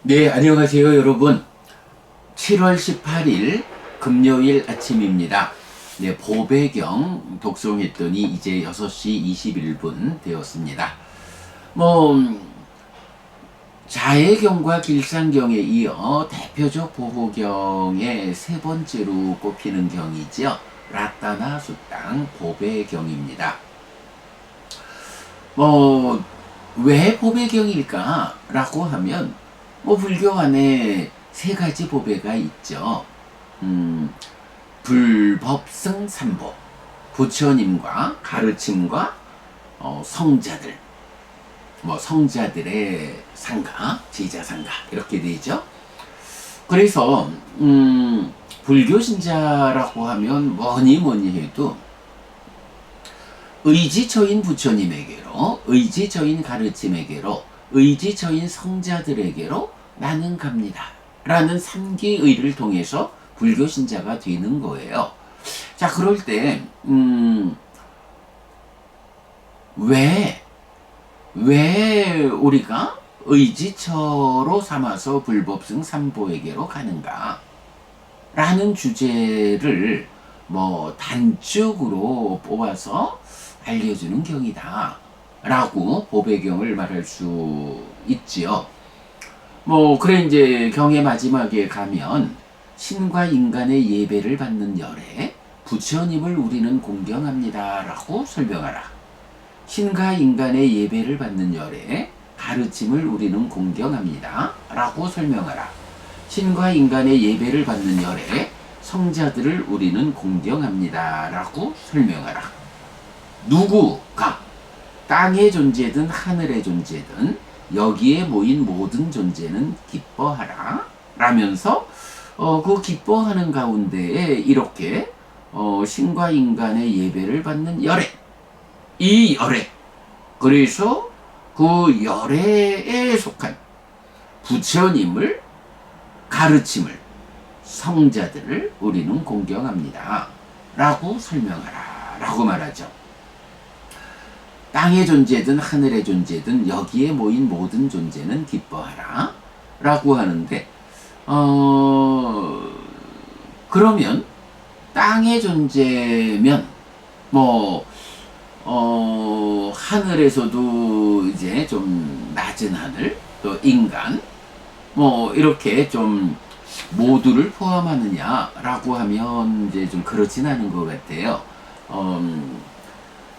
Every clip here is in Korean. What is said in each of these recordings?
네, 안녕하세요, 여러분. 7월 18일 금요일 아침입니다. 네, 보배경 독송했더니 이제 6시 21분 되었습니다. 뭐, 자해경과 길상경에 이어 대표적 보호경의 세 번째로 꼽히는 경이죠. 라따나 수땅 보배경입니다. 왜 보배경일까? 라고 하면, 불교 안에 세 가지 보배가 있죠. 불법승 삼보. 부처님과 가르침과 성자들. 성자들의 상가, 제자 상가. 이렇게 되죠. 그래서, 불교 신자라고 하면 뭐니 해도 의지처인 부처님에게로, 의지처인 가르침에게로, 의지처인 성자들에게로 나는 갑니다. 라는 삼기의를 통해서 불교 신자가 되는 거예요. 자, 그럴 때, 왜 우리가 의지처로 삼아서 불법승 삼보에게로 가는가? 라는 주제를 단적으로 뽑아서 알려주는 경이다. 라고 보배경을 말할 수 있지요. 그래, 이제 경의 마지막에 가면 신과 인간의 예배를 받는 열에 부처님을 우리는 공경합니다. 라고 설명하라. 신과 인간의 예배를 받는 열에 가르침을 우리는 공경합니다. 라고 설명하라. 신과 인간의 예배를 받는 열에 성자들을 우리는 공경합니다. 라고 설명하라. 누구가 땅의 존재든 하늘의 존재든 여기에 모인 모든 존재는 기뻐하라. 라면서 그 기뻐하는 가운데에 이렇게 신과 인간의 예배를 받는 열애, 이 열애, 그래서 그 열애에 속한 부처님을, 가르침을, 성자들을 우리는 공경합니다. 라고 설명하라. 라고 말하죠. 땅의 존재든 하늘의 존재든 여기에 모인 모든 존재는 기뻐하라. 라고 하는데, 그러면 땅의 존재면, 하늘에서도 이제 좀 낮은 하늘, 또 인간, 이렇게 좀 모두를 포함하느냐라고 하면 이제 좀 그렇진 않은 것 같아요.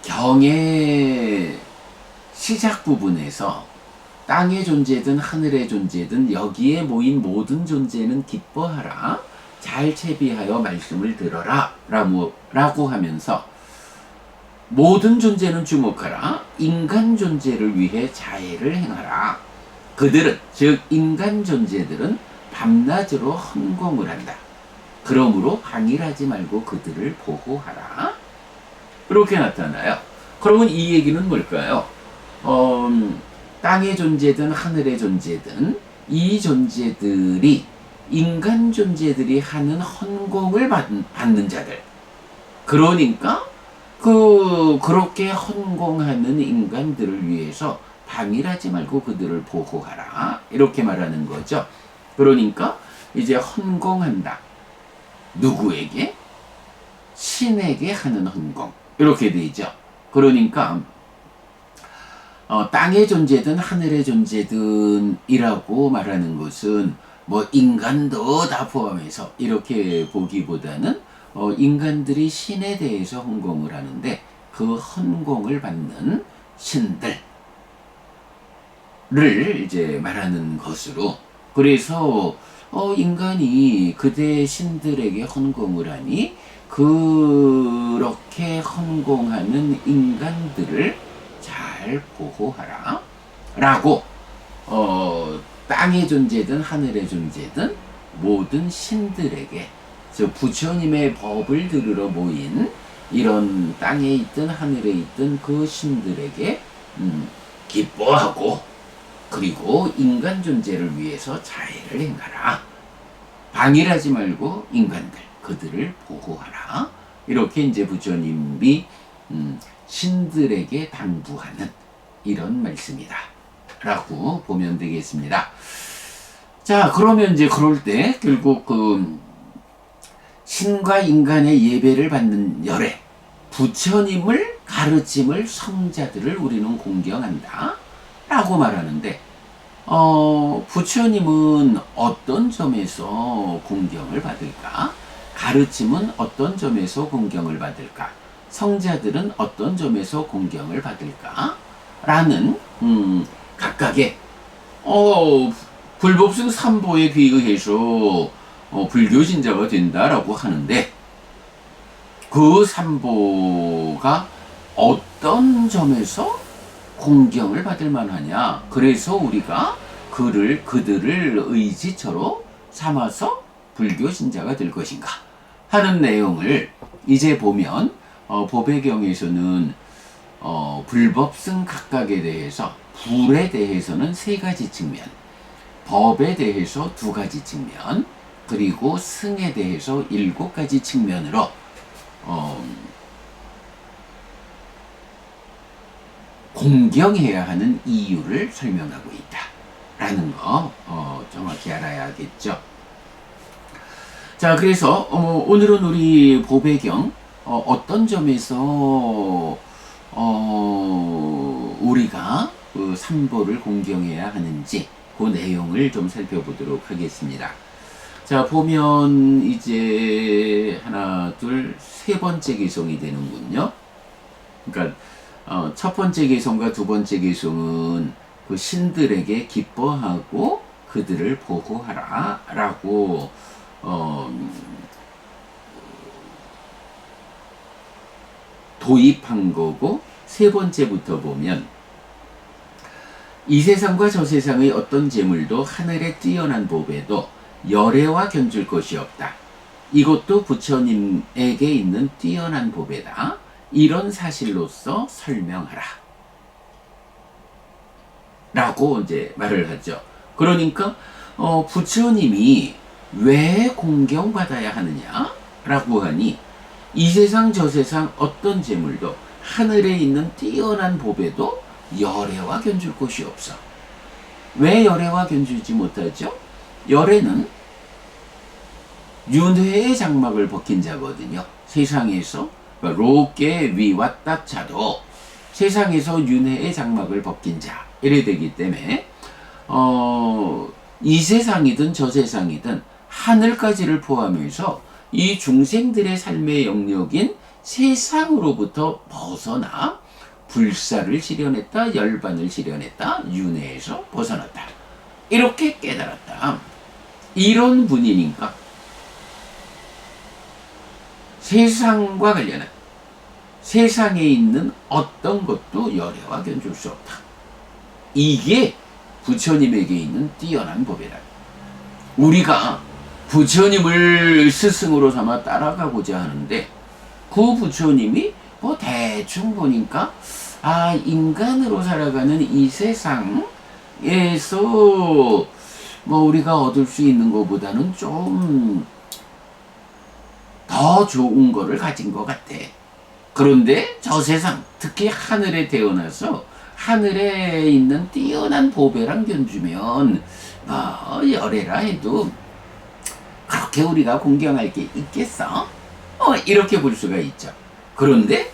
경의 시작 부분에서 땅의 존재든 하늘의 존재든 여기에 모인 모든 존재는 기뻐하라. 잘 채비하여 말씀을 들어라. 라고 하면서 모든 존재는 주목하라. 인간 존재를 위해 자애를 행하라. 그들은, 즉 인간 존재들은 밤낮으로 헌공을 한다. 그러므로 방일하지 말고 그들을 보호하라. 이렇게 나타나요. 그러면 이 얘기는 뭘까요? 땅의 존재든 하늘의 존재든 이 존재들이 인간 존재들이 하는 헌공을 받는 자들. 그러니까 그렇게 헌공하는 인간들을 위해서 방일하지 말고 그들을 보호하라. 이렇게 말하는 거죠. 그러니까 이제 헌공한다. 누구에게? 신에게 하는 헌공. 이렇게 되죠. 그러니까 땅의 존재든 하늘의 존재든 이라고 말하는 것은 인간도 다 포함해서 이렇게 보기보다는 인간들이 신에 대해서 헌공을 하는데 그 헌공을 받는 신들을 이제 말하는 것으로, 그래서 인간이 그대 신들에게 헌공을 하니 그렇게 헌공하는 인간들을 잘 보호하라. 라고 땅의 존재든 하늘의 존재든 모든 신들에게, 즉 부처님의 법을 들으러 모인 이런 땅에 있든 하늘에 있든 그 신들에게 기뻐하고, 그리고 인간 존재를 위해서 자애를 행하라. 방일하지 말고 인간들, 그들을 보호하라. 이렇게 이제 부처님이 신들에게 당부하는 이런 말씀이다 라고 보면 되겠습니다. 자, 그러면 이제 그럴 때 결국 그 신과 인간의 예배를 받는 열애, 부처님을 가르침을 성자들을 우리는 공경한다 라고 말하는데, 부처님은 어떤 점에서 공경을 받을까? 가르침은 어떤 점에서 공경을 받을까? 성자들은 어떤 점에서 공경을 받을까? 라는 각각의 불법승 삼보에 비의해서 불교 신자가 된다라고 하는데, 그 삼보가 어떤 점에서 공경을 받을 만하냐? 그래서 우리가 그들을 의지처로 삼아서 불교 신자가 될 것인가? 하는 내용을 이제 보면, 법회경에서는 불법승 각각에 대해서, 불에 대해서는 세 가지 측면, 법에 대해서 두 가지 측면, 그리고 승에 대해서 일곱 가지 측면으로 공경해야 하는 이유를 설명하고 있다라는 거 정확히 알아야겠죠. 자, 그래서 오늘은 우리 법회경 어떤 점에서 우리가 그 삼보를 공경해야 하는지 그 내용을 좀 살펴보도록 하겠습니다. 자, 보면 이제 하나, 둘, 세 번째 개성이 되는군요. 그러니까 첫 번째 개성과 두 번째 개성은 그 신들에게 기뻐하고 그들을 보호하라 라고 도입한 거고, 세 번째부터 보면 이 세상과 저 세상의 어떤 재물도 하늘의 뛰어난 법에도 열애와 견줄 것이 없다. 이것도 부처님에게 있는 뛰어난 법에다. 이런 사실로서 설명하라. 라고 이제 말을 하죠. 그러니까 부처님이 왜 공경받아야 하느냐? 라고 하니, 이 세상 저 세상 어떤 재물도 하늘에 있는 뛰어난 법에도 열애와 견줄 것이 없어. 왜 열애와 견주지 못하죠? 열애는 윤회의 장막을 벗긴 자거든요. 세상에서 로께 위왔다 자도 세상에서 윤회의 장막을 벗긴 자 이래 되기 때문에 이 세상이든 저 세상이든 하늘까지를 포함해서 이 중생들의 삶의 영역인 세상으로부터 벗어나 불사를 실현했다, 열반을 실현했다, 윤회에서 벗어났다, 이렇게 깨달았다. 이런 분이니까 세상과 관련한, 세상에 있는 어떤 것도 열애와 견줄 수 없다. 이게 부처님에게 있는 뛰어난 법이다. 우리가 부처님을 스승으로 삼아 따라가고자 하는데, 그 부처님이 뭐 대충 보니까 인간으로 살아가는 이 세상에서 뭐 우리가 얻을 수 있는 것보다는 좀 더 좋은 거를 가진 것 같아. 그런데 저 세상, 특히 하늘에 태어나서 하늘에 있는 뛰어난 보배랑 견주면 열애라 해도 그렇게 우리가 공경할 게 있겠어? 이렇게 볼 수가 있죠. 그런데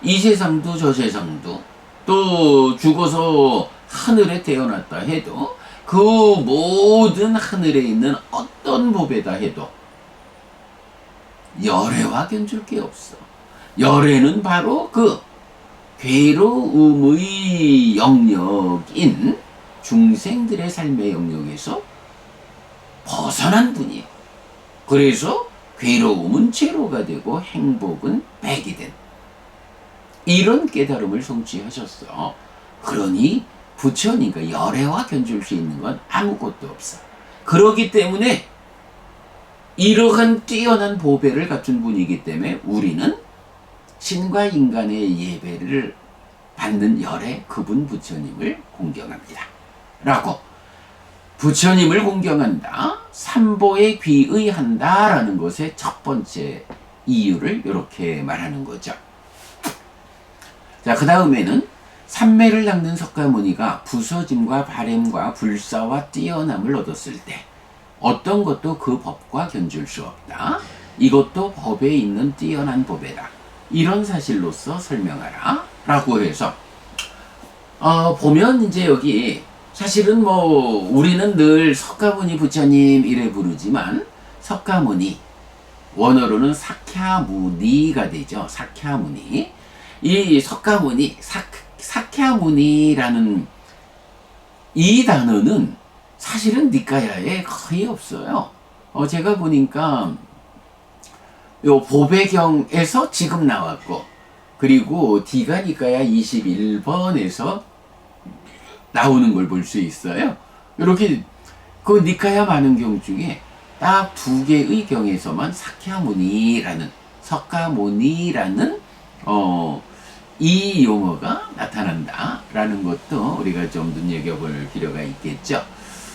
이 세상도 저 세상도 또 죽어서 하늘에 태어났다 해도 그 모든 하늘에 있는 어떤 법에다 해도 열애와 견줄 게 없어. 열애는 바로 그 괴로움의 영역인 중생들의 삶의 영역에서 벗어난 분이에요. 그래서 괴로움은 제로가 되고 행복은 백이 된, 이런 깨달음을 성취하셨어. 그러니 부처님과 열애와 견줄 수 있는 건 아무것도 없어. 그러기 때문에 이러한 뛰어난 보배를 갖춘 분이기 때문에 우리는 신과 인간의 예배를 받는 열애 그분 부처님을 공경합니다. 라고, 부처님을 공경한다, 삼보에 귀의한다 라는 것의 첫 번째 이유를 이렇게 말하는 거죠. 자, 그 다음에는 삼매를 닦는 석가모니가 부서짐과 바램과 불사와 뛰어남을 얻었을 때 어떤 것도 그 법과 견줄 수 없다. 이것도 법에 있는 뛰어난 법이다. 이런 사실로서 설명하라. 라고 해서 보면 이제 여기 사실은 뭐 우리는 늘 석가모니 부처님 이래 부르지만 석가모니 원어로는 사캬무니가 되죠. 사캬무니. 이 석가모니 사캬무니라는 이 단어는 사실은 니까야에 거의 없어요. 제가 보니까 요 보배경에서 지금 나왔고, 그리고 디가니까야 21번에서 나오는 걸 볼 수 있어요. 이렇게 그 니까야 많은 경 중에 딱 2개의 경에서만 석가모니라는 이 용어가 나타난다라는 것도 우리가 좀 눈여겨볼 필요가 있겠죠.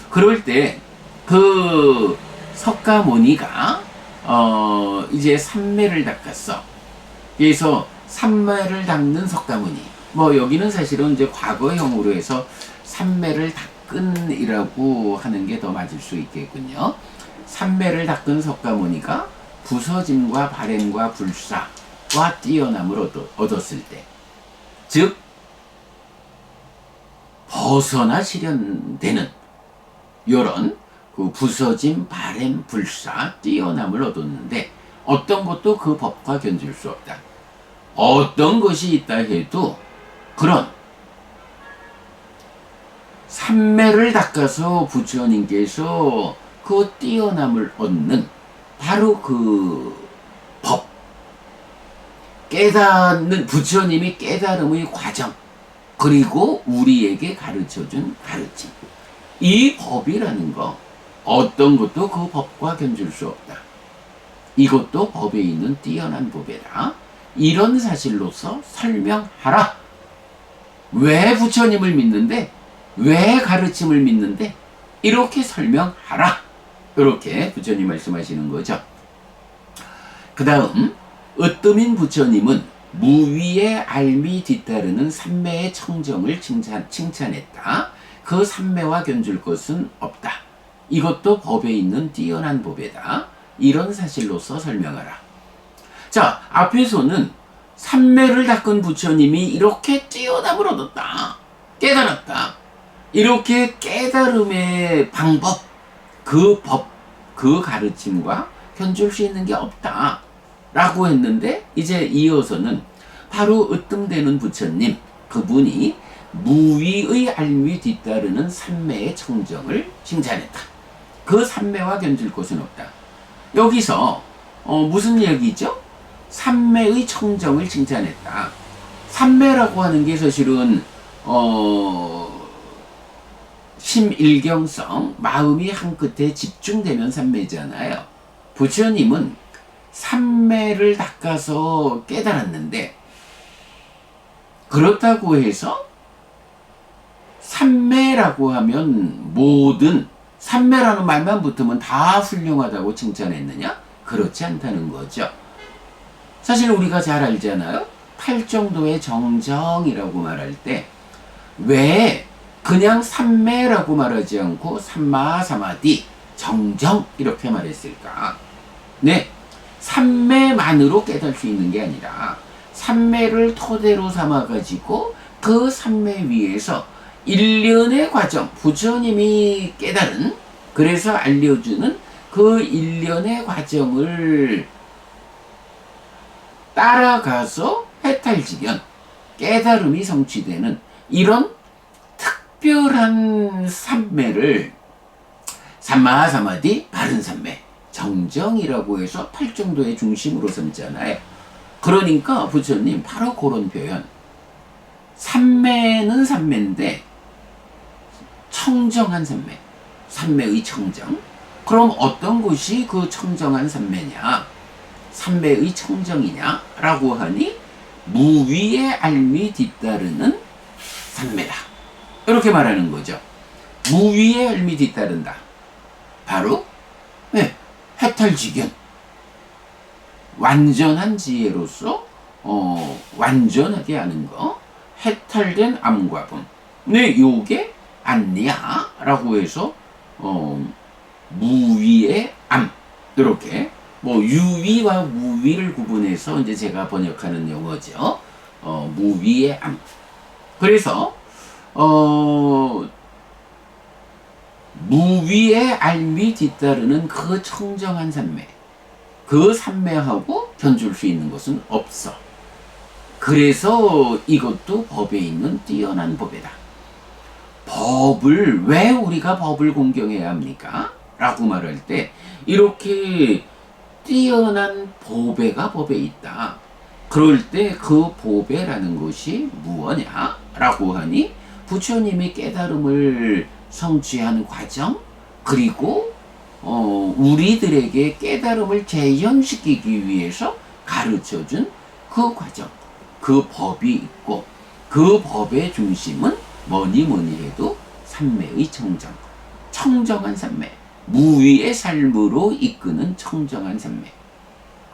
그럴 때 그 석가모니가 이제 삼매를 닦았어. 그래서 삼매를 닦는 석가모니. 뭐 여기는 사실은 이제 과거형으로 해서 삼매를 닦은이라고 하는 게 더 맞을 수 있겠군요. 삼매를 닦은 석가모니가 부서짐과 바램과 불사와 뛰어남을 얻었을 때, 즉 벗어나 실현되는 요런 그 부서짐, 바램, 불사, 뛰어남을 얻었는데 어떤 것도 그 법과 견줄 수 없다. 어떤 것이 있다 해도 그런 삼매를 닦아서 부처님께서 그 뛰어남을 얻는 바로 그 법, 깨닫는 부처님이 깨달음의 과정, 그리고 우리에게 가르쳐준 가르침, 이 법이라는 거 어떤 것도 그 법과 견줄 수 없다. 이것도 법에 있는 뛰어난 법이다. 이런 사실로서 설명하라. 왜 부처님을 믿는데, 왜 가르침을 믿는데, 이렇게 설명하라. 이렇게 부처님 말씀하시는 거죠. 그 다음 으뜸인 부처님은 무위의 알미 뒤따르는 삼매의 청정을 칭찬했다. 그 삼매와 견줄 것은 없다. 이것도 법에 있는 뛰어난 법이다. 이런 사실로서 설명하라. 자, 앞에서는 삼매를 닦은 부처님이 이렇게 뛰어남을 얻었다. 깨달았다. 이렇게 깨달음의 방법, 그 법, 그 가르침과 견줄 수 있는 게 없다. 라고 했는데 이제 이어서는 바로 으뜸되는 부처님, 그분이 무위의 알미 뒤따르는 삼매의 청정을 칭찬했다. 그 삼매와 견줄 것은 없다. 여기서 무슨 얘기죠? 삼매의 청정을 칭찬했다. 삼매라고 하는 게 사실은 심일경성, 마음이 한 끝에 집중되면 삼매잖아요. 부처님은 삼매를 닦아서 깨달았는데, 그렇다고 해서 삼매라고 하면 모든 삼매라는 말만 붙으면 다 훌륭하다고 칭찬했느냐? 그렇지 않다는 거죠. 사실 우리가 잘 알잖아요. 8정도의 정정이라고 말할 때 왜 그냥 삼매라고 말하지 않고 삼마 사마디 정정 이렇게 말했을까? 네, 삼매만으로 깨달을 수 있는 게 아니라 삼매를 토대로 삼아가지고 그 삼매 위에서 일련의 과정, 부처님이 깨달은, 그래서 알려주는 그 일련의 과정을 따라가서 해탈지견, 깨달음이 성취되는 이런 특별한 삼매를 삼마사마디 바른 삼매, 정정이라고 해서 8정도의 중심으로 삼잖아요. 그러니까 부처님 바로 그런 표현, 삼매는 삼매인데 청정한 삼매, 삼매의 청정. 그럼 어떤 것이 그 청정한 삼매냐, 삼매의 청정이냐 라고 하니 무위의 알미 뒤따르는 삼매다, 이렇게 말하는 거죠. 무위의 알미 뒤따른다, 바로 해탈지견, 완전한 지혜로서 완전하게 하는 거, 해탈된 암과 범. 네, 요게 안니야 라고 해서 무위의 암, 이렇게 뭐 유위와 무위를 구분해서 이제 제가 번역하는 용어죠. 무위의 암. 그래서 무위의 알미 뒤따르는 그 청정한 산매, 그 산매하고 견줄 수 있는 것은 없어. 그래서 이것도 법에 있는 뛰어난 법이다. 법을, 왜 우리가 법을 공경해야 합니까? 라고 말할 때 이렇게 뛰어난 보배가 법에 있다. 그럴 때 그 보배라는 것이 무엇냐? 라고 하니 부처님이 깨달음을 성취하는 과정, 그리고 우리들에게 깨달음을 재현시키기 위해서 가르쳐준 그 과정, 그 법이 있고, 그 법의 중심은 뭐니 해도 삼매의 청정, 청정한 삼매, 무위의 삶으로 이끄는 청정한 삼매.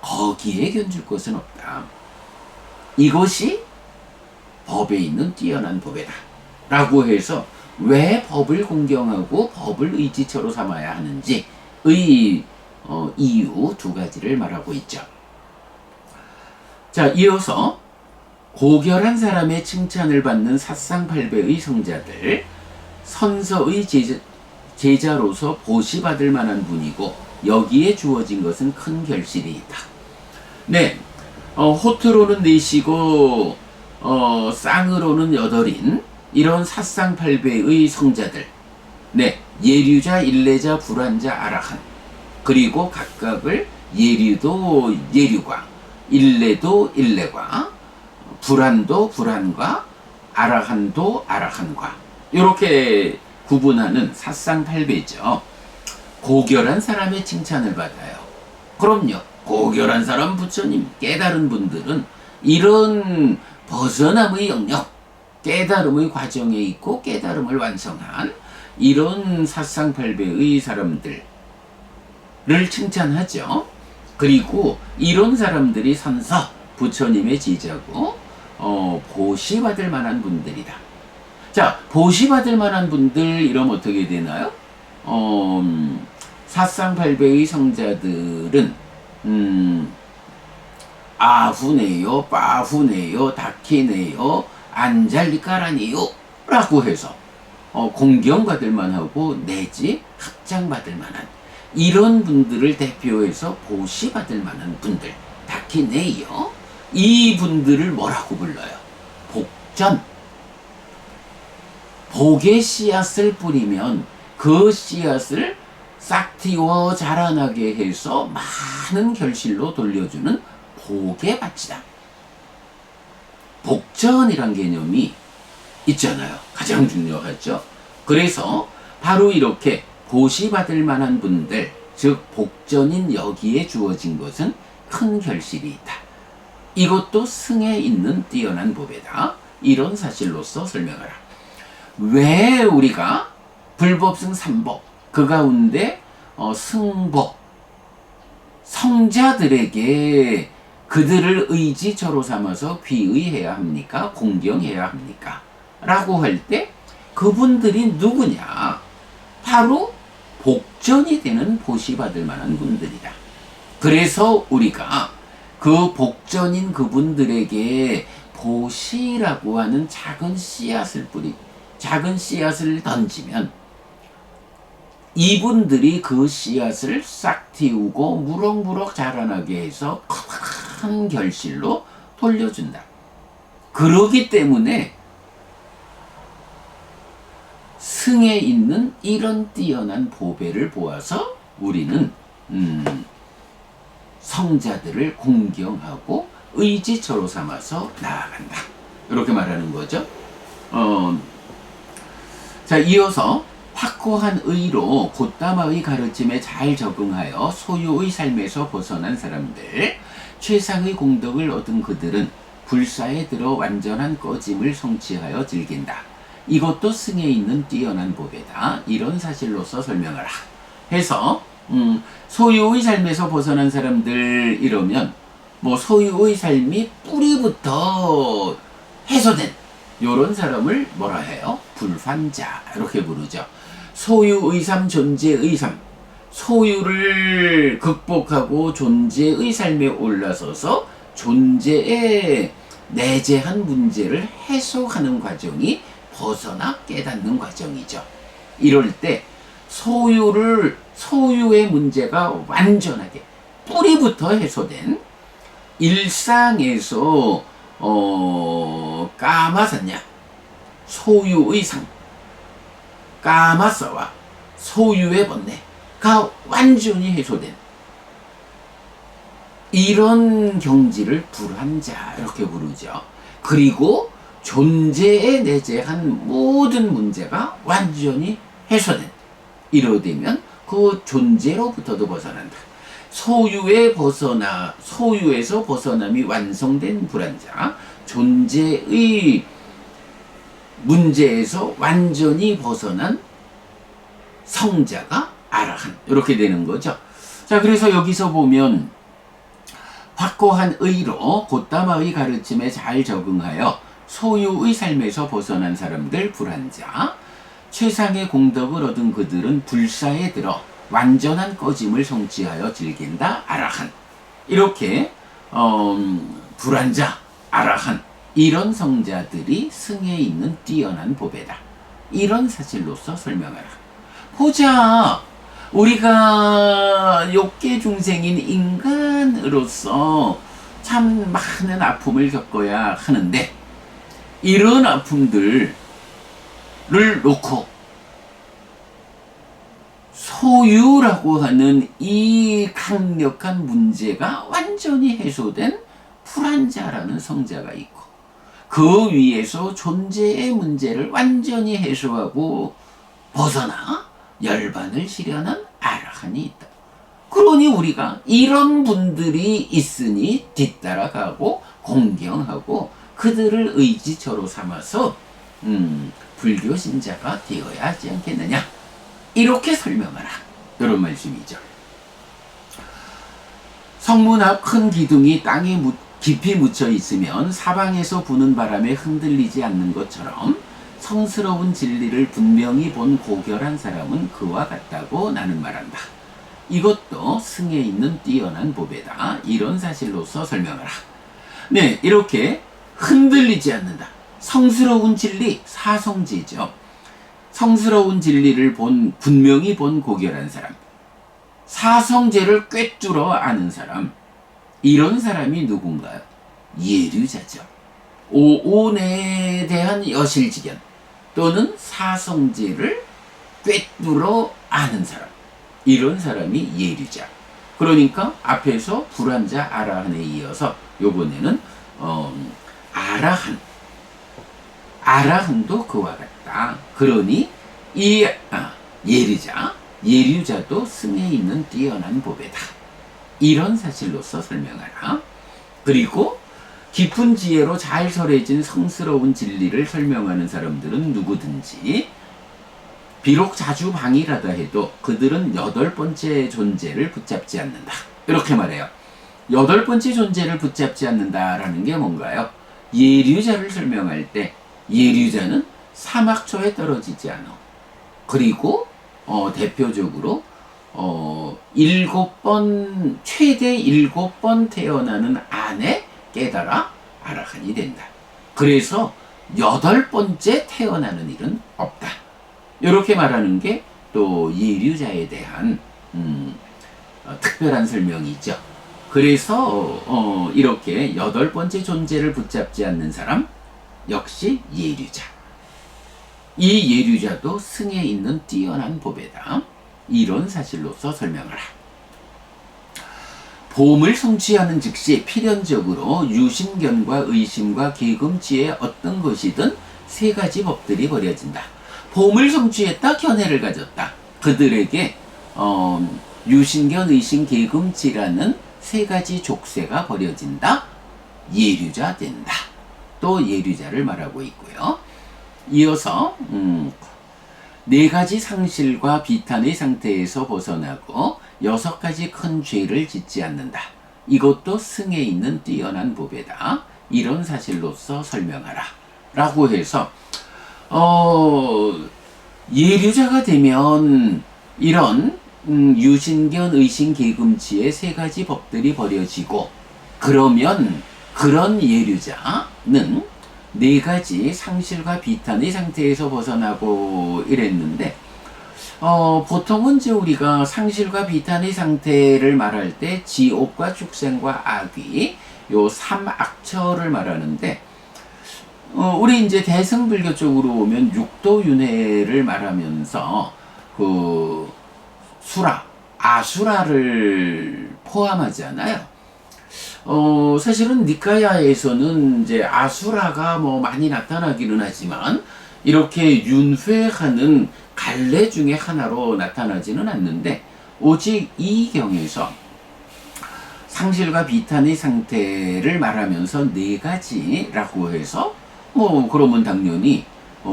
거기에 견줄 것은 없다. 이것이 법에 있는 뛰어난 법이다 라고 해서 왜 법을 공경하고 법을 의지처로 삼아야 하는지의 이유 두 가지를 말하고 있죠. 자, 이어서 고결한 사람의 칭찬을 받는 사상팔배의 성자들, 선서의 제자로서 보시받을 만한 분이고 여기에 주어진 것은 큰 결실이 있다. 네, 호투로는 넷이고 쌍으로는 8인 이런 사상팔배의 성자들, 네, 예류자, 일레자, 불환자, 아라한, 그리고 각각을 예류도 예류과, 일레도 일레과, 불환도 불환과, 아라한도 아라한과, 이렇게 구분하는 사상팔배죠. 고결한 사람의 칭찬을 받아요. 그럼요, 고결한 사람, 부처님, 깨달은 분들은 이런 벗어남의 영역, 깨달음의 과정에 있고 깨달음을 완성한 이런 사상팔배의 사람들을 칭찬하죠. 그리고 이런 사람들이 선서 부처님의 제자고 보시받을 만한 분들이다. 자, 보시받을 만한 분들 이러면 어떻게 되나요? 사상팔배의 성자들은 아후네요, 빠후네요, 다키네요, 안잘리까라니요 라고 해서 공경받을 만하고 내지 합장받을 만한 이런 분들을 대표해서 보시받을 만한 분들, 다키네요, 이 분들을 뭐라고 불러요? 복전. 복의 씨앗을 뿌리면 그 씨앗을 싹 틔워 자라나게 해서 많은 결실로 돌려주는 복의 밭이다. 복전이란 개념이 있잖아요. 가장 중요하죠. 그래서 바로 이렇게 보시받을 만한 분들, 즉 복전인 여기에 주어진 것은 큰 결실이 있다. 이것도 승에 있는 뛰어난 법이다. 이런 사실로서 설명하라. 왜 우리가 불법승 3법, 그 가운데 승법, 성자들에게 그들을 의지처로 삼아서 귀의해야 합니까? 공경해야 합니까? 라고 할 때 그분들이 누구냐? 바로 복전이 되는 보시받을 만한 분들이다. 그래서 우리가 그 복전인 그분들에게 보시라고 하는 작은 씨앗을 작은 씨앗을 던지면 이분들이 그 씨앗을 싹 틔우고 무럭무럭 자라나게 해서 큰 결실로 돌려준다. 그러기 때문에 승에 있는 이런 뛰어난 보배를 보아서 우리는 성자들을 공경하고 의지처로 삼아서 나아간다. 이렇게 말하는 거죠. 자, 이어서 확고한 의로 곧다마의 가르침에 잘 적응하여 소유의 삶에서 벗어난 사람들, 최상의 공덕을 얻은 그들은 불사에 들어 완전한 꺼짐을 성취하여 즐긴다. 이것도 승에 있는 뛰어난 법이다. 이런 사실로서 설명하라. 해서 소유의 삶에서 벗어난 사람들 이러면 뭐 소유의 삶이 뿌리부터 해소된 요런 사람을 뭐라 해요? 불환자 이렇게 부르죠. 소유의삼 존재의삼, 소유를 극복하고 존재의 삶에 올라서서 존재의 내재한 문제를 해소하는 과정이 벗어나 깨닫는 과정이죠. 이럴 때 소유의 문제가 완전하게 뿌리부터 해소된 일상에서 까마샀냐 소유의 상, 까마사와 소유의 번뇌가 완전히 해소된 이런 경지를 불환자 이렇게 부르죠. 그리고 존재에 내재한 모든 문제가 완전히 해소된, 이러되면 그 존재로부터도 벗어난다. 소유에서 벗어남이 완성된 불환자, 존재의 문제에서 완전히 벗어난 성자가 아라한, 이렇게 되는 거죠. 자, 그래서 여기서 보면 확고한 의로 곧다마의 가르침에 잘 적응하여 소유의 삶에서 벗어난 사람들 불환자, 최상의 공덕을 얻은 그들은 불사에 들어 완전한 꺼짐을 성취하여 즐긴다 아라한. 이렇게 불환자, 아라한, 이런 성자들이 승에 있는 뛰어난 보배다, 이런 사실로서 설명하라. 보자, 우리가 욕계 중생인 인간으로서 참 많은 아픔을 겪어야 하는데, 이런 아픔들을 놓고 소유라고 하는 이 강력한 문제가 완전히 해소된 불환자라는 성자가 있고, 그 위에서 존재의 문제를 완전히 해소하고 벗어나 열반을 실현한 아라한이 있다. 그러니 우리가 이런 분들이 있으니 뒤따라가고 공경하고 그들을 의지처로 삼아서 불교 신자가 되어야 하지 않겠느냐, 이렇게 설명하라, 이런 말씀이죠. 성문 앞 큰 기둥이 땅에 깊이 묻혀 있으면 사방에서 부는 바람에 흔들리지 않는 것처럼 성스러운 진리를 분명히 본 고결한 사람은 그와 같다고 나는 말한다. 이것도 승에 있는 뛰어난 보배다, 이런 사실로서 설명하라. 네, 이렇게 흔들리지 않는다. 성스러운 진리, 사성지죠. 성스러운 진리를 분명히 본 고결한 사람, 사성제를 꿰뚫어 아는 사람, 이런 사람이 누군가요? 예류자죠. 오온에 대한 여실지견 또는 사성제를 꿰뚫어 아는 사람, 이런 사람이 예류자. 그러니까 앞에서 불환자 아라한에 이어서 요번에는 아라한도 그와 같다. 그러니 이 예류자도 승에 있는 뛰어난 보배다, 이런 사실로서 설명하라. 그리고 깊은 지혜로 잘 설해진 성스러운 진리를 설명하는 사람들은 누구든지 비록 자주 방일하다 해도 그들은 8번째 존재를 붙잡지 않는다, 이렇게 말해요. 8번째 존재를 붙잡지 않는다라는 게 뭔가요? 예류자를 설명할 때 예류자는 사막초에 떨어지지 않아. 그리고 대표적으로 7번, 최대 7번 태어나는 안에 깨달아 아라한이 된다. 그래서 8번째 태어나는 일은 없다, 이렇게 말하는 게 또 예류자에 대한 특별한 설명이죠. 그래서 이렇게 8번째 존재를 붙잡지 않는 사람 역시 예류자. 이 예류자도 승에 있는 뛰어난 보배다, 이런 사실로서 설명하라. 보험을 성취하는 즉시 필연적으로 유신견과 의심과 계금치의 어떤 것이든 3가지 법들이 벌여진다. 보험을 성취했다, 견해를 가졌다. 그들에게 유신견, 의심, 계금치라는 3가지 족쇄가 벌여진다. 예류자 된다. 또 예류자를 말하고 있고요. 이어서 4가지 상실과 비탄의 상태에서 벗어나고 6가지 큰 죄를 짓지 않는다. 이것도 승에 있는 뛰어난 보배다, 이런 사실로서 설명하라. 라고 해서 예류자가 되면 이런 유신견, 의신, 계금치의 세 가지 법들이 벌여지고, 그러면 그런 예류자는 네 가지 상실과 비탄의 상태에서 벗어나고 이랬는데, 보통은 이제 우리가 상실과 비탄의 상태를 말할 때 지옥과 축생과 악귀, 요 삼악처를 말하는데, 우리 이제 대승불교 쪽으로 오면 육도윤회를 말하면서 그 수라, 아수라를 포함하잖아요. 사실은 니카야에서는 이제 아수라가 뭐 많이 나타나기는 하지만 이렇게 윤회하는 갈래 중에 하나로 나타나지는 않는데, 오직 이 경에서 상실과 비탄의 상태를 말하면서 네 가지라고 해서 뭐 그러면 당연히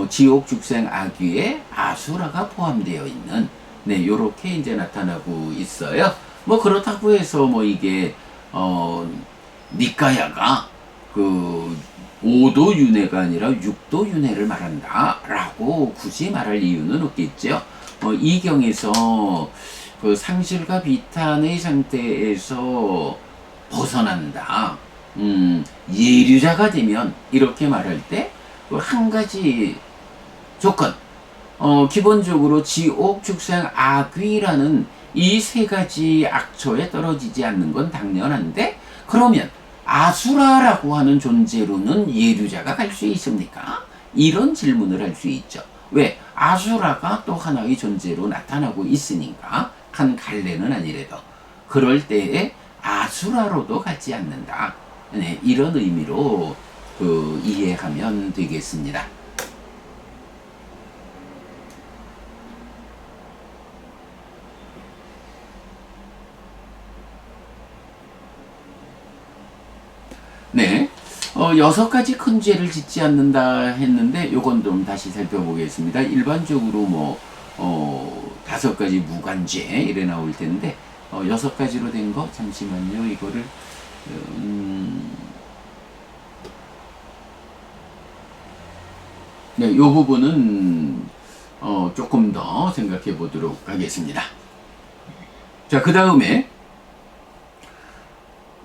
지옥, 죽생, 악귀에 아수라가 포함되어 있는, 네, 요렇게 이제 나타나고 있어요. 뭐 그렇다고 해서 뭐 이게 니까야가 그 5도 윤회가 아니라 6도 윤회를 말한다라고 굳이 말할 이유는 없겠죠. 이 경에서 그 상실과 비탄의 상태에서 벗어난다. 예류자가 되면 이렇게 말할 때 한 가지 조건. 기본적으로 지옥, 축생, 악귀라는 이 세 가지 악초에 떨어지지 않는 건 당연한데, 그러면 아수라라고 하는 존재로는 예류자가 갈 수 있습니까? 이런 질문을 할 수 있죠. 왜? 아수라가 또 하나의 존재로 나타나고 있으니까, 한 갈래는 아니래도. 그럴 때에 아수라로도 가지 않는다. 네, 이런 의미로 이해하면 되겠습니다. 네. 6가지 큰 죄를 짓지 않는다 했는데, 요건 좀 다시 살펴보겠습니다. 일반적으로 뭐, 5가지 무관죄, 이래 나올 텐데, 6가지로 된 거, 잠시만요. 이거를, 네, 요 부분은, 조금 더 생각해 보도록 하겠습니다. 자, 그 다음에,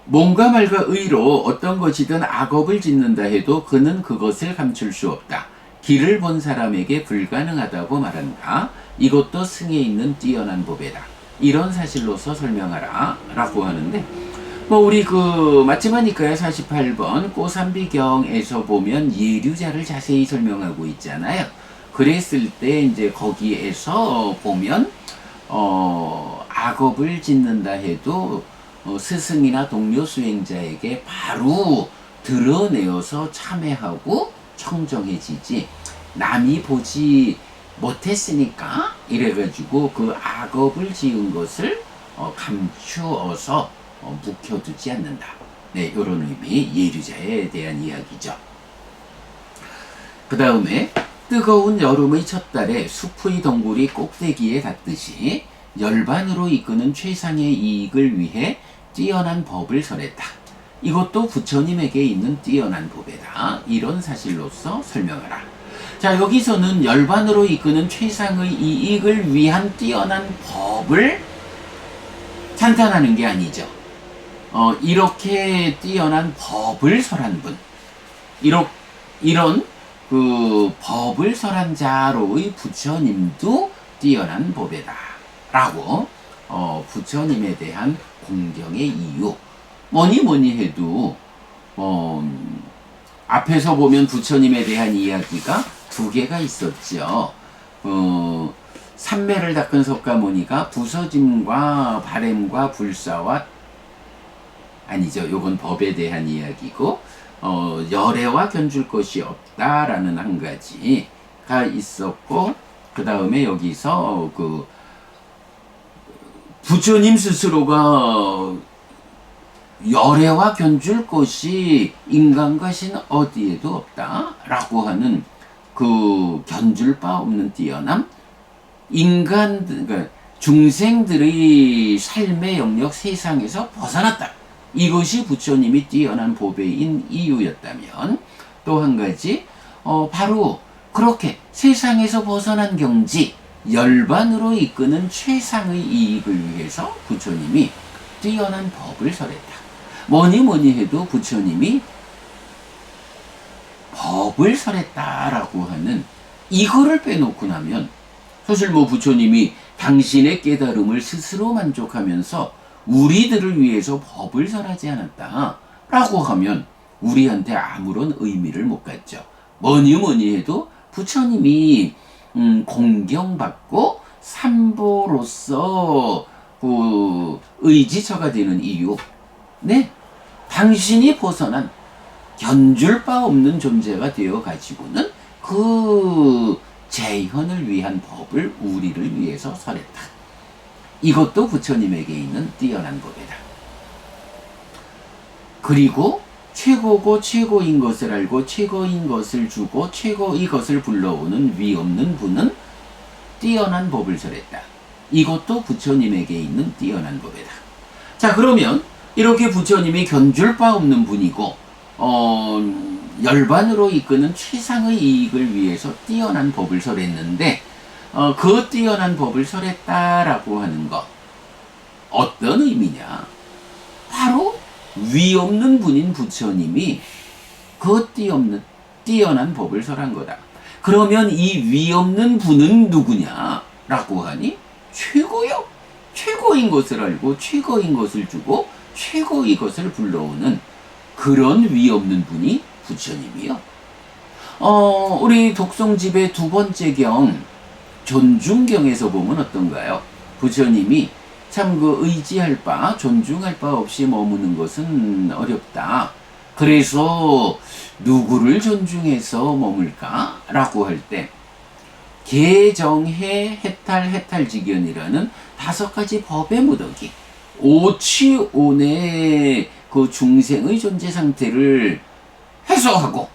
몸과 말과 의로 어떤 것이든 악업을 짓는다 해도 그는 그것을 감출 수 없다. 길을 본 사람에게 불가능하다고 말한다. 이것도 승에 있는 뛰어난 법이다. 이런 사실로서 설명하라 라고 하는데, 뭐 우리 마지막이니까요. 48번 꼬삼비경에서 보면 예류자를 자세히 설명하고 있잖아요. 그랬을 때 이제 거기에서 보면 악업을 짓는다 해도 스승이나 동료 수행자에게 바로 드러내어서 참회하고 청정해지지, 남이 보지 못했으니까 이래가지고 그 악업을 지은 것을 감추어서 묵혀두지 않는다. 네, 이런 의미, 예류자에 대한 이야기죠. 그 다음에 뜨거운 여름의 첫 달에 숲의 덩굴이 꼭대기에 닿듯이 열반으로 이끄는 최상의 이익을 위해 뛰어난 법을 설했다. 이것도 부처님에게 있는 뛰어난 법이다. 이런 사실로서 설명하라. 자, 여기서는 열반으로 이끄는 최상의 이익을 위한 뛰어난 법을 찬탄하는 게 아니죠. 이렇게 뛰어난 법을 설한 분, 이런 그 법을 설한 자로의 부처님도 뛰어난 법이다 라고 부처님에 대한 공경의 이유, 뭐니 해도 앞에서 보면 부처님에 대한 이야기가 2개가 있었죠. 삼매를 닦은 석가모니가 부서짐과 바램과 불사와, 아니죠, 요건 법에 대한 이야기고, 열애와 견줄 것이 없다라는 한 가지가 있었고, 그 다음에 여기서 부처님 스스로가 열애와 견줄 것이 인간과 신 어디에도 없다라고 하는 그 견줄 바 없는 뛰어남, 그러니까 중생들의 삶의 영역 세상에서 벗어났다. 이것이 부처님이 뛰어난 보배인 이유였다면, 또 한 가지 바로 그렇게 세상에서 벗어난 경지, 열반으로 이끄는 최상의 이익을 위해서 부처님이 뛰어난 법을 설했다. 뭐니 해도 부처님이 법을 설했다라고 하는 이거를 빼놓고 나면 사실 부처님이 당신의 깨달음을 스스로 만족하면서 우리들을 위해서 법을 설하지 않았다라고 하면 우리한테 아무런 의미를 못 갖죠. 뭐니 해도 부처님이 공경받고 삼보로서 그 의지처가 되는 이유, 네, 당신이 벗어난 견줄 바 없는 존재가 되어 가지고는 그 재현을 위한 법을 우리를 위해서 설했다. 이것도 부처님에게 있는 뛰어난 법이다. 그리고 최고고 최고인 것을 알고 최고인 것을 주고 최고의 것을 불러오는 위 없는 분은 뛰어난 법을 설했다. 이것도 부처님에게 있는 뛰어난 법이다. 자, 그러면 이렇게 부처님이 견줄 바 없는 분이고 열반으로 이끄는 최상의 이익을 위해서 뛰어난 법을 설했는데 그 뛰어난 법을 설했다라고 하는 것 어떤 의미냐? 바로 위 없는 분인 부처님이 그 뛰어난 법을 설한 거다. 그러면 이 위 없는 분은 누구냐라고 하니 최고요. 최고인 것을 알고 최고인 것을 주고 최고의 것을 불러오는 그런 위 없는 분이 부처님이요. 우리 독송집의 두 번째 경 존중경에서 보면 어떤가요? 부처님이 참 그 의지할 바, 존중할 바 없이 머무는 것은 어렵다. 그래서 누구를 존중해서 머물까? 라고 할 때 개정해 해탈직연이라는 5가지 법의 무더기, 오치온의 그 중생의 존재 상태를 해소하고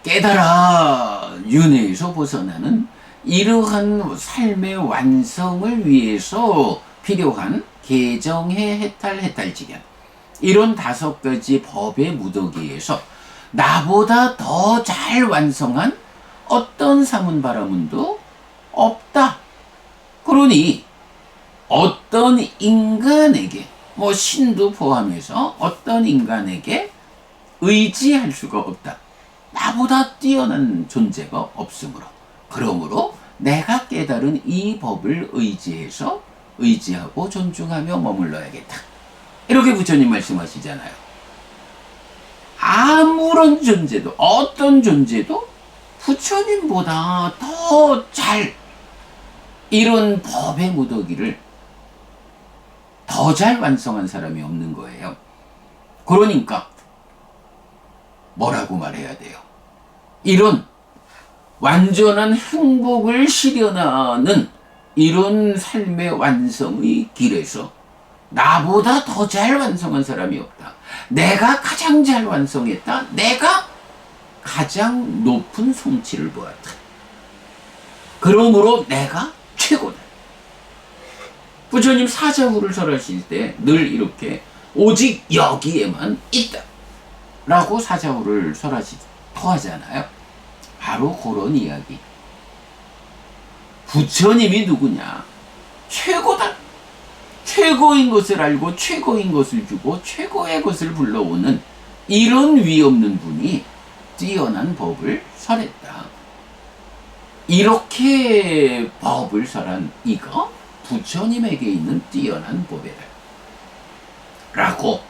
깨달아 윤회에서 벗어나는 이러한 삶의 완성을 위해서 필요한 개정해 해탈직연, 이런 5가지 법의 무더기에서 나보다 더 잘 완성한 어떤 사문바라문도 없다. 그러니 어떤 인간에게, 신도 포함해서 어떤 인간에게 의지할 수가 없다. 나보다 뛰어난 존재가 없으므로, 그러므로 내가 깨달은 이 법을 의지하고 존중하며 머물러야겠다. 이렇게 부처님 말씀하시잖아요. 아무런 존재도, 어떤 존재도 부처님보다 더 잘 이런 법의 무더기를 더 잘 완성한 사람이 없는 거예요. 그러니까 뭐라고 말해야 돼요? 이런 완전한 행복을 실현하는 이런 삶의 완성의 길에서 나보다 더 잘 완성한 사람이 없다. 내가 가장 잘 완성했다. 내가 가장 높은 성취를 보았다. 그러므로 내가 최고다. 부처님 사자후를 설하실 때 늘 이렇게 오직 여기에만 있다 라고 사자후를 토하잖아요. 바로 그런 이야기. 부처님이 누구냐? 최고다. 최고인 것을 알고 최고인 것을 주고 최고의 것을 불러오는 이런 위 없는 분이 뛰어난 법을 설했다. 이렇게 법을 설한 이거 부처님에게 있는 뛰어난 법이다. 라고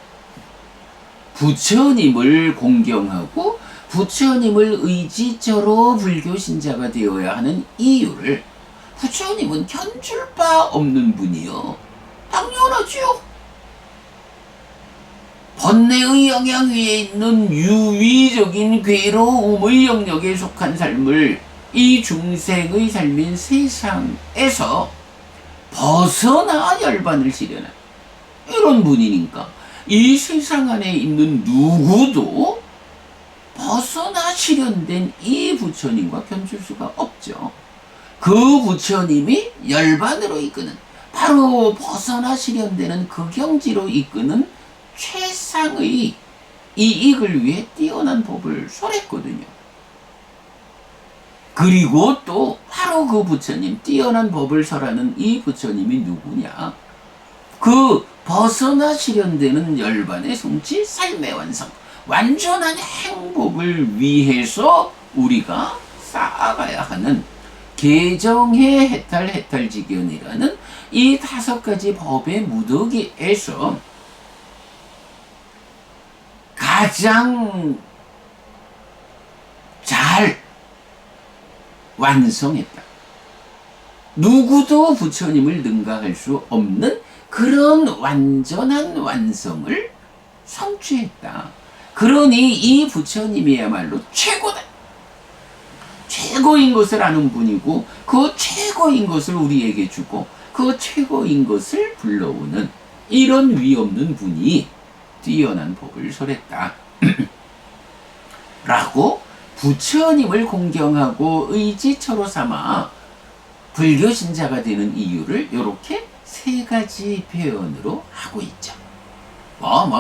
부처님을 공경하고 부처님을 의지처로 불교 신자가 되어야 하는 이유를 부처님은 견줄 바 없는 분이요. 당연하지요. 번뇌의 영향 위에 있는 유위적인 괴로움의 영역에 속한 삶을 이 중생의 삶인 세상에서 벗어나 열반을 실현한 이런 분이니까 이 세상 안에 있는 누구도 벗어나 실현된 이 부처님과 견줄 수가 없죠. 그 부처님이 열반으로 이끄는, 바로 벗어나 실현되는 그 경지로 이끄는 최상의 이익을 위해 뛰어난 법을 설했거든요. 그리고 또 바로 그 부처님, 뛰어난 법을 설하는 이 부처님이 누구냐? 그 벗어나 실현되는 열반의 성취, 삶의 완성, 완전한 행복을 위해서 우리가 쌓아가야 하는 개정해 해탈지견이라는 이 5가지 법의 무더기에서 가장 잘 완성했다. 누구도 부처님을 능가할 수 없는 그런 완전한 완성을 성취했다. 그러니 이 부처님이야말로 최고다. 최고인 것을 아는 분이고 그 최고인 것을 우리에게 주고 그 최고인 것을 불러오는 이런 위 없는 분이 뛰어난 법을 설했다. 라고 부처님을 공경하고 의지처로 삼아 불교 신자가 되는 이유를 이렇게 3가지 표현으로 하고 있죠.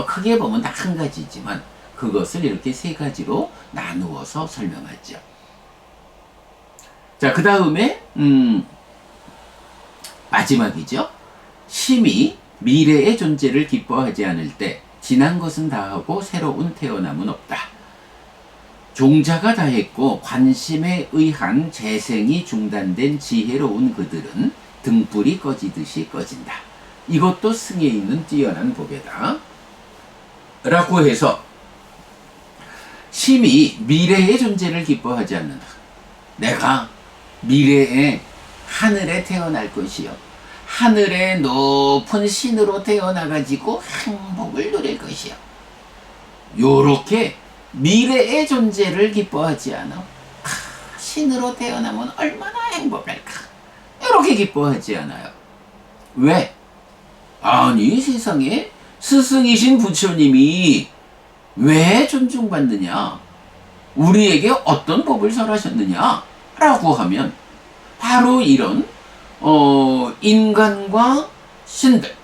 크게 보면 다 한 가지지만 그것을 이렇게 3가지로 나누어서 설명하죠. 자, 그 다음에 마지막이죠. 심히 미래의 존재를 기뻐하지 않을 때 지난 것은 다하고 새로운 태어남은 없다. 종자가 다했고 관심에 의한 재생이 중단된 지혜로운 그들은 등불이 꺼지듯이 꺼진다. 이것도 승에 있는 뛰어난 법이다. 라고 해서 심히 미래의 존재를 기뻐하지 않는다. 내가 미래에 하늘에 태어날 것이요. 하늘의 높은 신으로 태어나가지고 행복을 누릴 것이요. 요렇게 미래의 존재를 기뻐하지 않아. 신으로 태어나면 얼마나 행복할까. 이렇게 기뻐하지 않아요. 왜? 아니, 세상에 스승이신 부처님이 왜 존중받느냐? 우리에게 어떤 법을 설하셨느냐? 라고 하면 바로 이런 인간과 신들,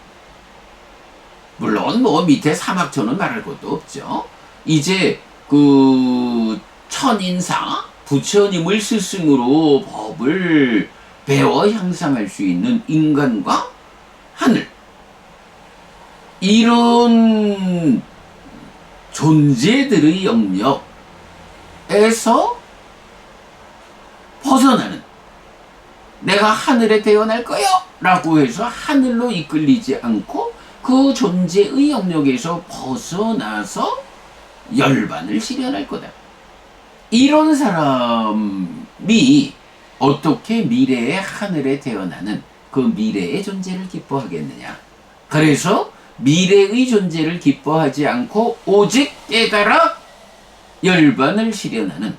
물론 밑에 사막천은 말할 것도 없죠. 이제 그 천인사 부처님을 스승으로 법을 배워 향상할 수 있는 인간과 하늘, 이런 존재들의 영역에서 벗어나는, 내가 하늘에 태어날 거요 라고 해서 하늘로 이끌리지 않고 그 존재의 영역에서 벗어나서 열반을 실현할 거다. 이런 사람이 어떻게 미래의 하늘에 태어나는 그 미래의 존재를 기뻐하겠느냐. 그래서 미래의 존재를 기뻐하지 않고 오직 깨달아 열반을 실현하는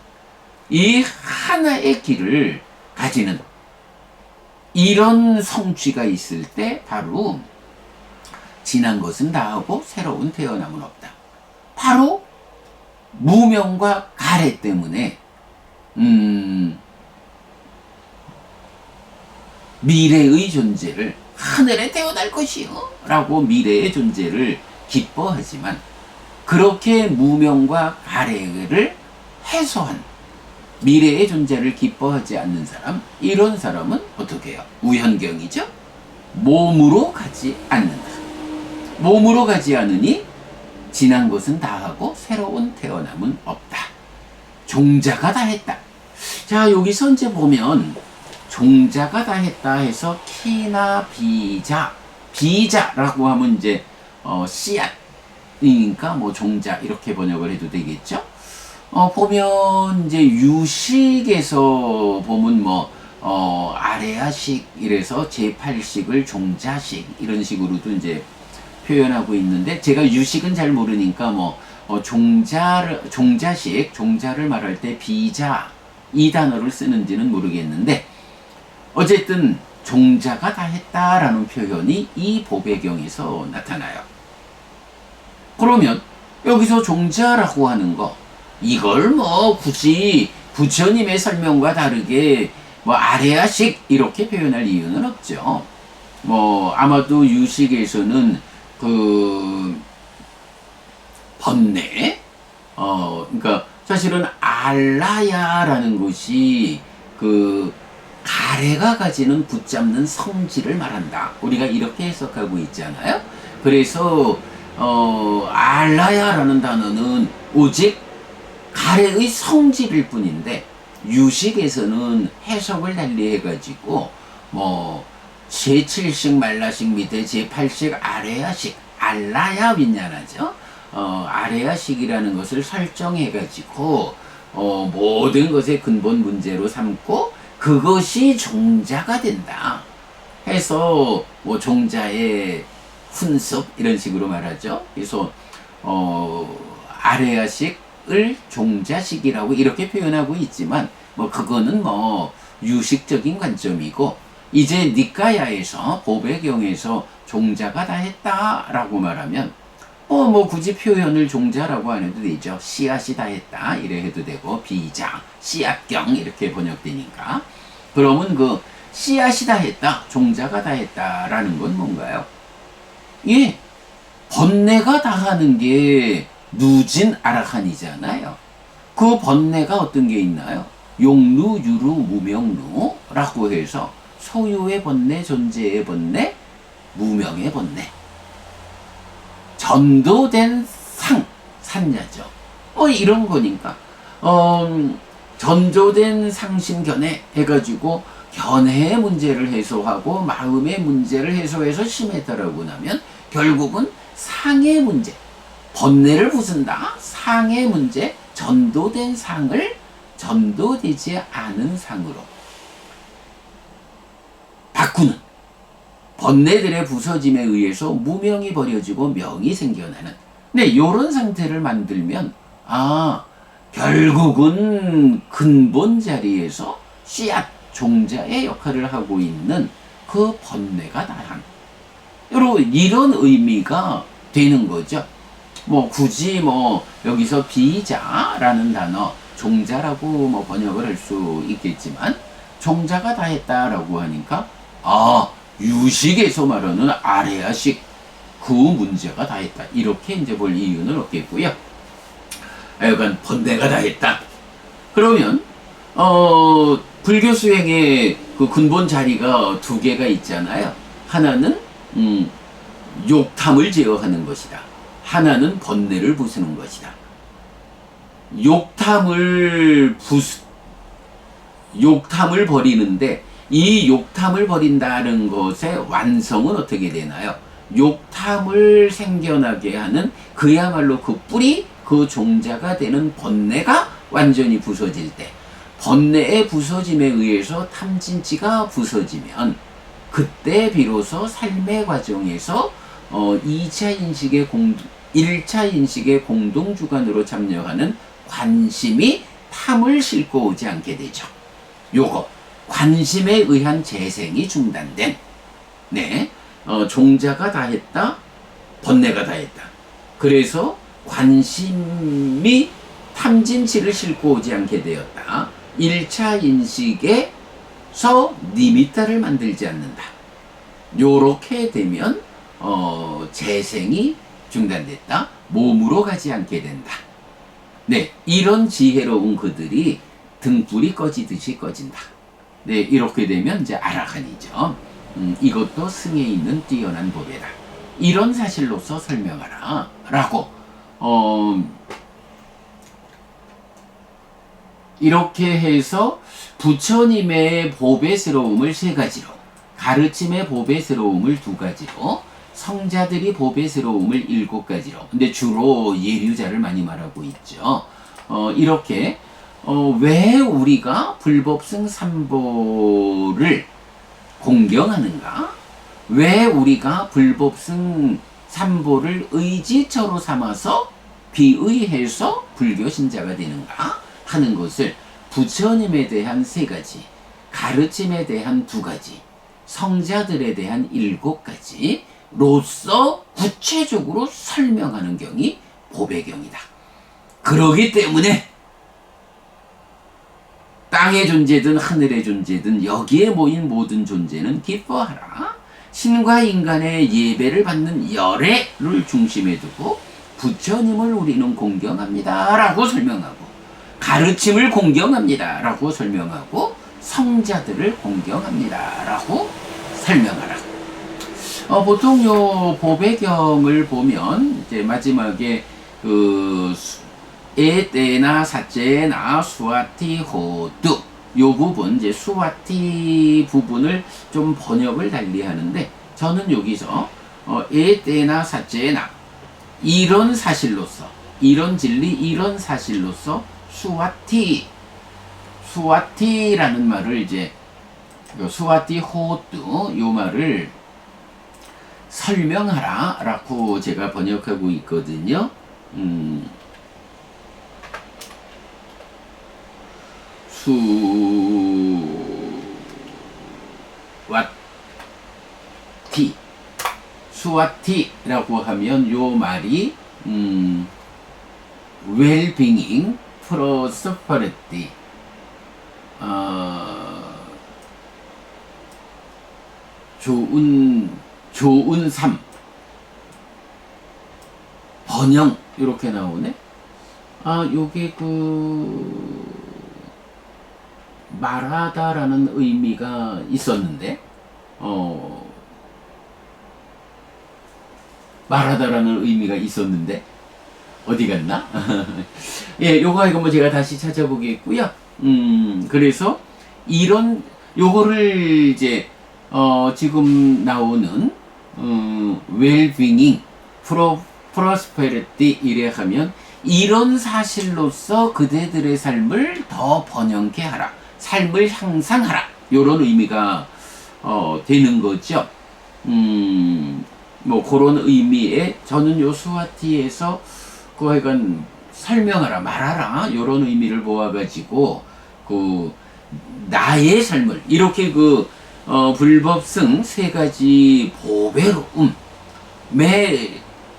이 하나의 길을 가지는 이런 성취가 있을 때 바로 지난 것은 다하고 새로운 태어남은 없다. 바로 무명과 가래 때문에 미래의 존재를 하늘에 태어날 것이요 라고 미래의 존재를 기뻐하지만 그렇게 무명과 가래를 해소한 미래의 존재를 기뻐하지 않는 사람, 이런 사람은 어떻게 해요? 우현경이죠. 몸으로 가지 않는다. 몸으로 가지 않으니 지난 것은 다하고 새로운 태어남은 없다. 종자가 다 했다. 자, 여기서 이제 보면 종자가 다 했다 해서 키나 비자라고 하면 이제 씨앗이니까 종자 이렇게 번역을 해도 되겠죠. 보면 이제 유식에서 보면 아레아식 이래서 제8식을 종자식 이런 식으로도 이제 표현하고 있는데, 제가 유식은 잘 모르니까 종자를 말할 때 비자 이 단어를 쓰는지는 모르겠는데, 어쨌든 종자가 다 했다라는 표현이 이 보배경에서 나타나요. 그러면 여기서 종자라고 하는 거, 이걸 굳이 부처님의 설명과 다르게 아레아식 이렇게 표현할 이유는 없죠. 아마도 유식에서는 그 번뇌, 그러니까 사실은 알라야라는 것이 그 가래가 가지는 붙잡는 성질을 말한다. 우리가 이렇게 해석하고 있잖아요. 그래서 알라야라는 단어는 오직 가래의 성질일 뿐인데 유식에서는 해석을 달리 해가지고 뭐 제7식 말라식 밑에 제8식 아레야식 알라야 윈냐나죠. 아레야식이라는 것을 설정해가지고 모든 것의 근본 문제로 삼고 그것이 종자가 된다 해서 뭐 종자의 훈습 이런 식으로 말하죠. 그래서 아레야식을 종자식이라고 이렇게 표현하고 있지만 뭐 그거는 뭐 유식적인 관점이고 이제 니까야에서 법의경에서 종자가 다 했다라고 말하면 뭐 굳이 표현을 종자라고 안 해도 되죠. 씨앗이 다 했다 이래 해도 되고 비자 씨앗경 이렇게 번역되니까 그러면 그 씨앗이 다 했다 종자가 다 했다라는 건 뭔가요? 예, 번뇌가 다 하는 게 누진 아라칸이잖아요. 그 번뇌가 어떤 게 있나요? 용루 유루 무명루라고 해서 소유의 번뇌 존재의 번뇌 무명의 번뇌 전도된 산야죠. 이런 거니까 전조된 상심견해 해가지고 견해의 문제를 해소하고 마음의 문제를 해소해서 심했다라고 나면 결국은 상의 문제, 번뇌를 부순다. 상의 문제, 전도된 상을 전도되지 않은 상으로 바꾸는 번뇌들의 부서짐에 의해서 무명이 버려지고 명이 생겨나는 요런 상태를 만들면 결국은 근본 자리에서 씨앗 종자의 역할을 하고 있는 그 번뇌가 다한 이런 의미가 되는 거죠. 뭐 굳이 뭐 여기서 비자라는 단어 종자라고 뭐 번역을 할 수 있겠지만 종자가 다 했다라고 하니까 유식에서 말하는 아레야식 그 문제가 다 했다 이렇게 이제 볼 이유는 없겠고요. 약간 번뇌가 다 했다. 그러면 불교 수행의 그 근본 자리가 두 개가 있잖아요. 하나는 욕탐을 제어하는 것이다. 하나는 번뇌를 부수는 것이다. 욕탐을 버리는데 이 욕탐을 버린다는 것의 완성은 어떻게 되나요? 욕탐을 생겨나게 하는 그야말로 그 뿌리, 그 종자가 되는 번뇌가 완전히 부서질 때 번뇌의 부서짐에 의해서 탐진치가 부서지면 그때 비로소 삶의 과정에서 1차 인식의 공동주관으로 참여하는 관심이 탐을 싣고 오지 않게 되죠. 요거 관심에 의한 재생이 중단된 종자가 다 했다 번뇌가 다 했다. 그래서 관심이 탐진치를 싣고 오지 않게 되었다. 1차 인식에서 니미타를 만들지 않는다. 요렇게 되면 재생이 중단됐다. 몸으로 가지 않게 된다. 이런 지혜로운 그들이 등불이 꺼지듯이 꺼진다. 이렇게 되면 이제 아라칸이죠. 이것도 승에 있는 뛰어난 법이다. 이런 사실로서 설명하라. 라고 이렇게 해서 부처님의 보배스러움을 세 가지로, 가르침의 보배스러움을 두 가지로, 성자들이 보배스러움을 7가지로. 근데 주로 예류자를 많이 말하고 있죠. 이렇게 왜 우리가 불법승 삼보를 공경하는가? 왜 우리가 불법승 삼보를 의지처로 삼아서 비의해서 불교 신자가 되는가 하는 것을 부처님에 대한 3가지, 가르침에 대한 2가지, 성자들에 대한 7가지로서 구체적으로 설명하는 경이 보배경이다. 그러기 때문에 땅의 존재든 하늘의 존재든 여기에 모인 모든 존재는 기뻐하라. 신과 인간의 예배를 받는 열애를 중심에 두고 부처님을 우리는 공경합니다 라고 설명하고, 가르침을 공경합니다 라고 설명하고, 성자들을 공경합니다. 라고 설명하라. 보통 요 보배경을 보면 이제 마지막에 그 에떼나 사제나 수와티 호두 요 부분 이제 수와티 부분을 좀 번역을 달리 하는데 저는 여기서 에떼나 사제나 이런 사실로서 이런 진리 이런 사실로서 수와티라는 말을 이제 수와티 호두 요 말을 설명하라 라고 제가 번역하고 있거든요. 수와티라고 하면 요 말이 well-being, prosperity, 좋은 삶, 번영 이렇게 나오네. 요게 말하다라는 의미가 있었는데, 말하다라는 의미가 있었는데 어디 갔나? 예, 요거 이거 뭐 제가 다시 찾아보겠고요. 그래서 요거를 이제 지금 나오는 well-being, prosperity 이래 하면 이런 사실로서 그대들의 삶을 더 번영케 하라, 삶을 향상하라 요런 의미가 되는 거죠. 뭐 그런 의미에 저는 요 수와티에서 하여간 설명하라, 말하라 요런 의미를 모아가지고 나의 삶을 이렇게 불법승 세 가지 보배로움에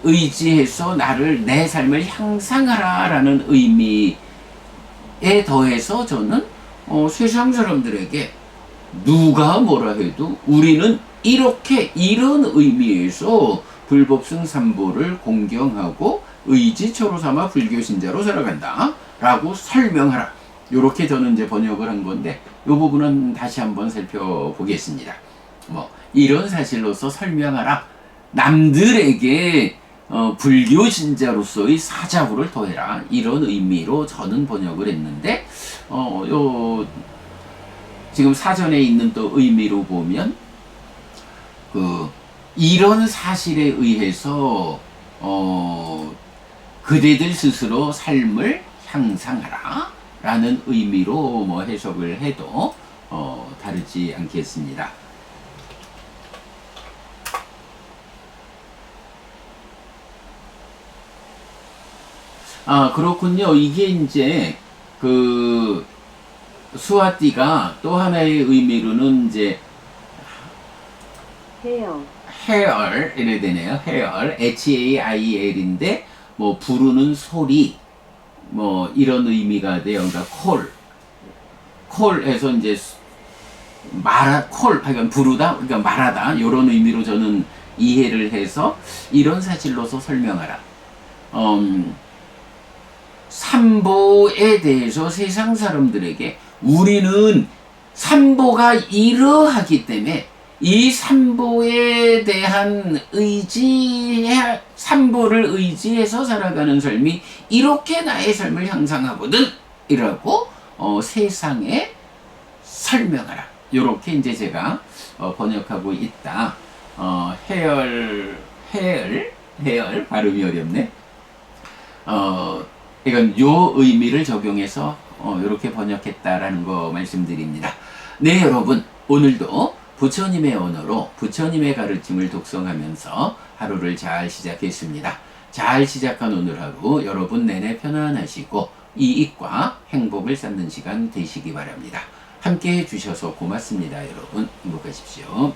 의지해서 내 삶을 향상하라라는 의미에 더해서 저는 세상 사람들에게 누가 뭐라 해도 우리는 이런 의미에서 불법승 삼보를 공경하고 의지처로 삼아 불교 신자로 살아간다 라고 설명하라. 요렇게 저는 이제 번역을 한 건데 요 부분은 다시 한번 살펴보겠습니다. 이런 사실로서 설명하라. 남들에게 불교 신자로서의 사자구를 더해라. 이런 의미로 저는 번역을 했는데 지금 사전에 있는 또 의미로 보면 이런 사실에 의해서 그대들 스스로 삶을 향상하라 라는 의미로 해석을 해도 다르지 않겠습니다. 그렇군요. 이게 이제 수와티가 또 하나의 의미로는 이제 헤얼 이래 되네요. 헤얼 HAIL인데 부르는 소리 이런 의미가 돼요. 그러니까 콜해서 이제 하여간 부르다, 그러니까 말하다 이런 의미로 저는 이해를 해서 이런 사실로서 설명하라. 삼보에 대해서 세상 사람들에게 우리는 삼보가 이러하기 때문에 이 삼보에 대한 삼보를 의지해서 살아가는 삶이 이렇게 나의 삶을 향상하거든 이라고 세상에 설명하라. 요렇게 이제 제가 번역하고 있다. 헤얼 발음이 어렵네. 이건 요 의미를 적용해서 요렇게 번역했다라는 거 말씀드립니다. 네, 여러분 오늘도 부처님의 언어로 부처님의 가르침을 독성하면서 하루를 잘 시작했습니다. 잘 시작한 오늘 하루 여러분 내내 편안하시고 이익과 행복을 쌓는 시간 되시기 바랍니다. 함께 해주셔서 고맙습니다. 여러분 행복하십시오.